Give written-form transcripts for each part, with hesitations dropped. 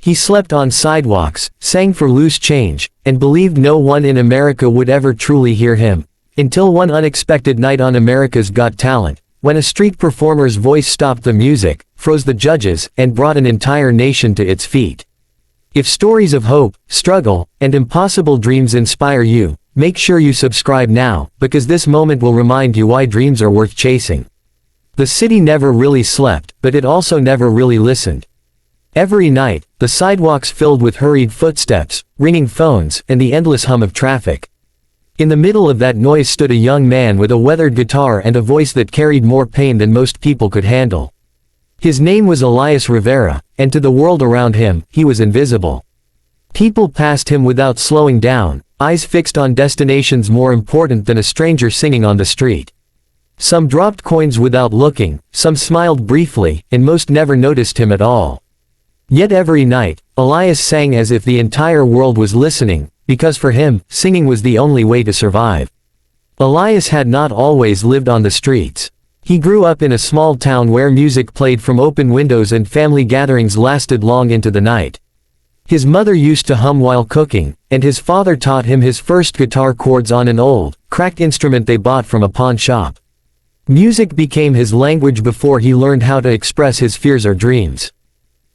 He slept on sidewalks, sang for loose change, and believed no one in America would ever truly hear him. Until one unexpected night on America's Got Talent, when a street performer's voice stopped the music, froze the judges, and brought an entire nation to its feet. If stories of hope, struggle, and impossible dreams inspire you, make sure you subscribe now, because this moment will remind you why dreams are worth chasing. The city never really slept, but it also never really listened. Every night, the sidewalks filled with hurried footsteps, ringing phones, and the endless hum of traffic. In the middle of that noise stood a young man with a weathered guitar and a voice that carried more pain than most people could handle. His name was Elias Rivera, and to the world around him, he was invisible. People passed him without slowing down, eyes fixed on destinations more important than a stranger singing on the street. Some dropped coins without looking, some smiled briefly, and most never noticed him at all. Yet every night, Elias sang as if the entire world was listening, because for him, singing was the only way to survive. Elias had not always lived on the streets. He grew up in a small town where music played from open windows and family gatherings lasted long into the night. His mother used to hum while cooking, and his father taught him his first guitar chords on an old, cracked instrument they bought from a pawn shop. Music became his language before he learned how to express his fears or dreams.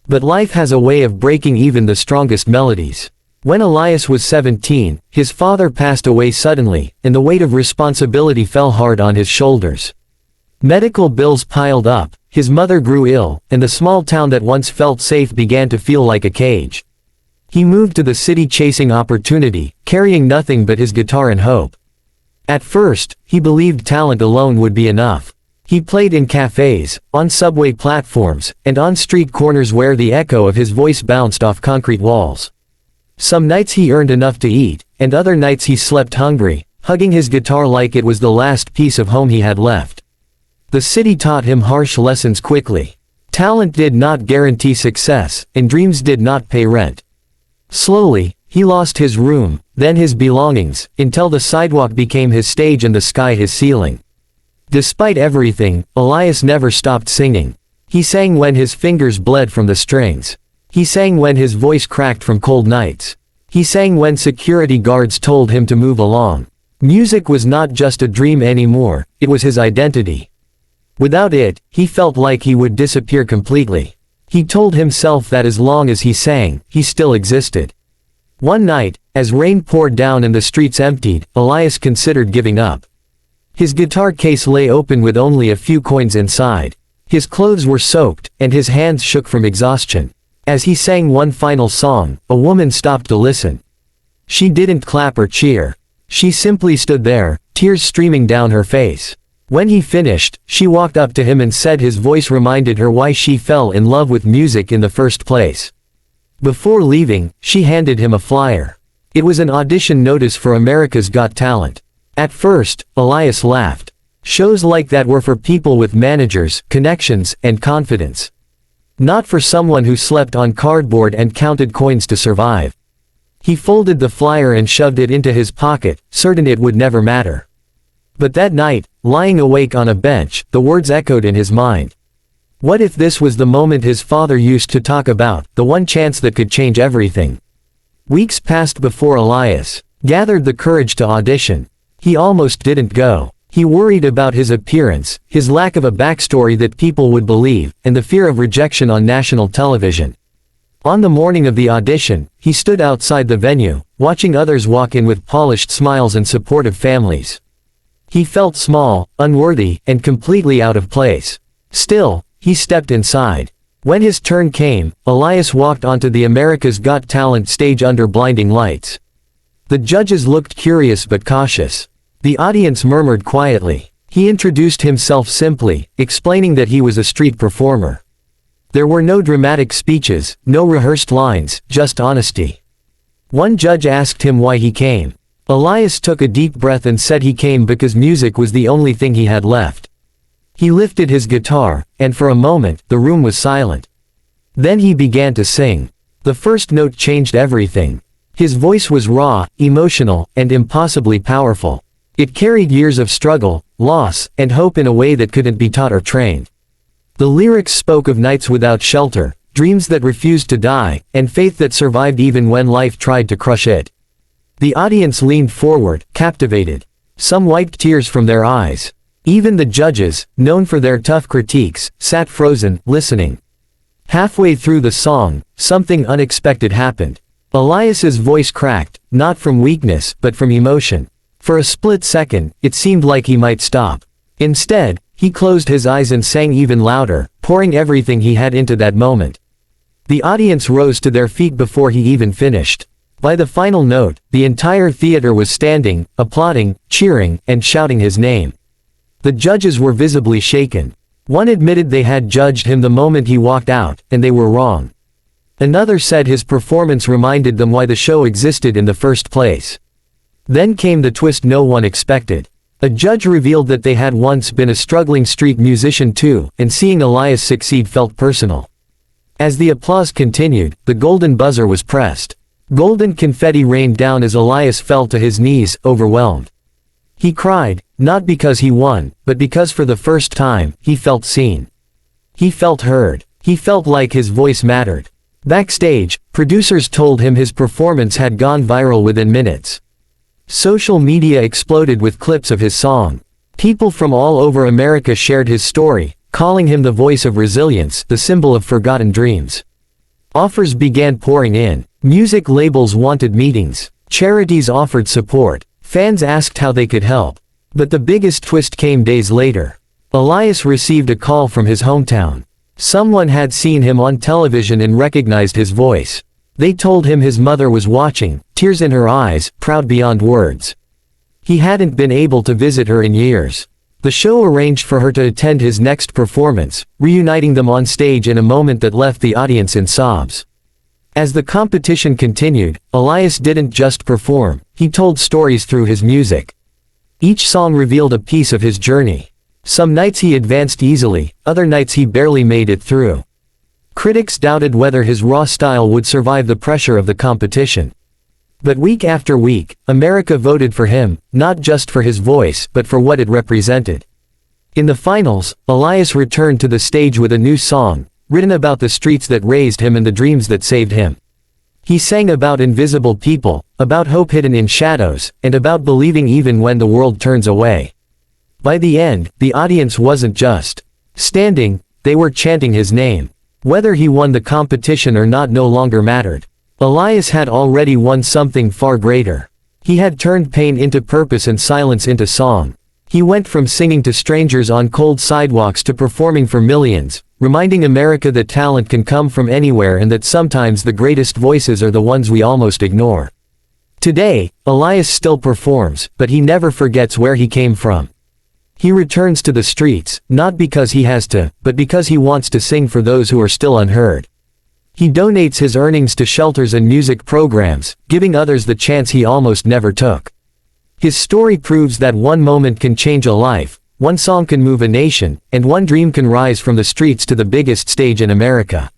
But life has a way of breaking even the strongest melodies. When Elias was 17, his father passed away suddenly, and the weight of responsibility fell hard on his shoulders. Medical bills piled up, his mother grew ill, and the small town that once felt safe began to feel like a cage. He moved to the city chasing opportunity, carrying nothing but his guitar and hope. At first, he believed talent alone would be enough. He played in cafes, on subway platforms, and on street corners where the echo of his voice bounced off concrete walls. Some nights he earned enough to eat, and other nights he slept hungry, hugging his guitar like it was the last piece of home he had left. The city taught him harsh lessons quickly. Talent did not guarantee success, and dreams did not pay rent. Slowly, he lost his room, then his belongings, until the sidewalk became his stage and the sky his ceiling. Despite everything, Elias never stopped singing. He sang when his fingers bled from the strings. He sang when his voice cracked from cold nights. He sang when security guards told him to move along. Music was not just a dream anymore, it was his identity. Without it, he felt like he would disappear completely. He told himself that as long as he sang, he still existed. One night, as rain poured down and the streets emptied, Elias considered giving up. His guitar case lay open with only a few coins inside. His clothes were soaked, and his hands shook from exhaustion. As he sang one final song, a woman stopped to listen. She didn't clap or cheer. She simply stood there, tears streaming down her face. When he finished, she walked up to him and said his voice reminded her why she fell in love with music in the first place. Before leaving, she handed him a flyer. It was an audition notice for America's Got Talent. At first, Elias laughed. Shows like that were for people with managers, connections, and confidence. Not for someone who slept on cardboard and counted coins to survive. He folded the flyer and shoved it into his pocket, certain it would never matter. But that night, lying awake on a bench, the words echoed in his mind. What if this was the moment his father used to talk about, the one chance that could change everything? Weeks passed before Elias gathered the courage to audition. He almost didn't go. He worried about his appearance, his lack of a backstory that people would believe, and the fear of rejection on national television. On the morning of the audition, he stood outside the venue, watching others walk in with polished smiles and supportive families. He felt small, unworthy, and completely out of place. Still, he stepped inside. When his turn came, Elias walked onto the America's Got Talent stage under blinding lights. The judges looked curious but cautious. The audience murmured quietly. He introduced himself simply, explaining that he was a street performer. There were no dramatic speeches, no rehearsed lines, just honesty. One judge asked him why he came. Elias took a deep breath and said he came because music was the only thing he had left. He lifted his guitar, and for a moment, the room was silent. Then he began to sing. The first note changed everything. His voice was raw, emotional, and impossibly powerful. It carried years of struggle, loss, and hope in a way that couldn't be taught or trained. The lyrics spoke of nights without shelter, dreams that refused to die, and faith that survived even when life tried to crush it. The audience leaned forward, captivated. Some wiped tears from their eyes. Even the judges, known for their tough critiques, sat frozen, listening. Halfway through the song, something unexpected happened. Elias's voice cracked, not from weakness, but from emotion. For a split second, it seemed like he might stop. Instead, he closed his eyes and sang even louder, pouring everything he had into that moment. The audience rose to their feet before he even finished. By the final note, the entire theater was standing, applauding, cheering, and shouting his name. The judges were visibly shaken. One admitted they had judged him the moment he walked out, and they were wrong. Another said his performance reminded them why the show existed in the first place. Then came the twist no one expected. A judge revealed that they had once been a struggling street musician too, and seeing Elias succeed felt personal. As the applause continued, the golden buzzer was pressed. Golden confetti rained down as Elias fell to his knees, overwhelmed. He cried, not because he won, but because for the first time, he felt seen. He felt heard. He felt like his voice mattered. Backstage, producers told him his performance had gone viral within minutes. Social media exploded with clips of his song. People from all over America shared his story, calling him the voice of resilience, the symbol of forgotten dreams. Offers began pouring in. Music labels wanted meetings. Charities offered support. Fans asked how they could help. But the biggest twist came days later. Elias received a call from his hometown. Someone had seen him on television and recognized his voice. They told him his mother was watching, tears in her eyes, proud beyond words. He hadn't been able to visit her in years. The show arranged for her to attend his next performance, reuniting them on stage in a moment that left the audience in sobs. As the competition continued, Elias didn't just perform, he told stories through his music. Each song revealed a piece of his journey. Some nights he advanced easily, other nights he barely made it through. Critics doubted whether his raw style would survive the pressure of the competition. But week after week, America voted for him, not just for his voice, but for what it represented. In the finals, Elias returned to the stage with a new song, written about the streets that raised him and the dreams that saved him. He sang about invisible people, about hope hidden in shadows, and about believing even when the world turns away. By the end, the audience wasn't just standing, they were chanting his name. Whether he won the competition or not no longer mattered. Elias had already won something far greater. He had turned pain into purpose and silence into song. He went from singing to strangers on cold sidewalks to performing for millions, reminding America that talent can come from anywhere and that sometimes the greatest voices are the ones we almost ignore. Today, Elias still performs, but he never forgets where he came from. He returns to the streets, not because he has to, but because he wants to sing for those who are still unheard. He donates his earnings to shelters and music programs, giving others the chance he almost never took. His story proves that one moment can change a life, one song can move a nation, and one dream can rise from the streets to the biggest stage in America.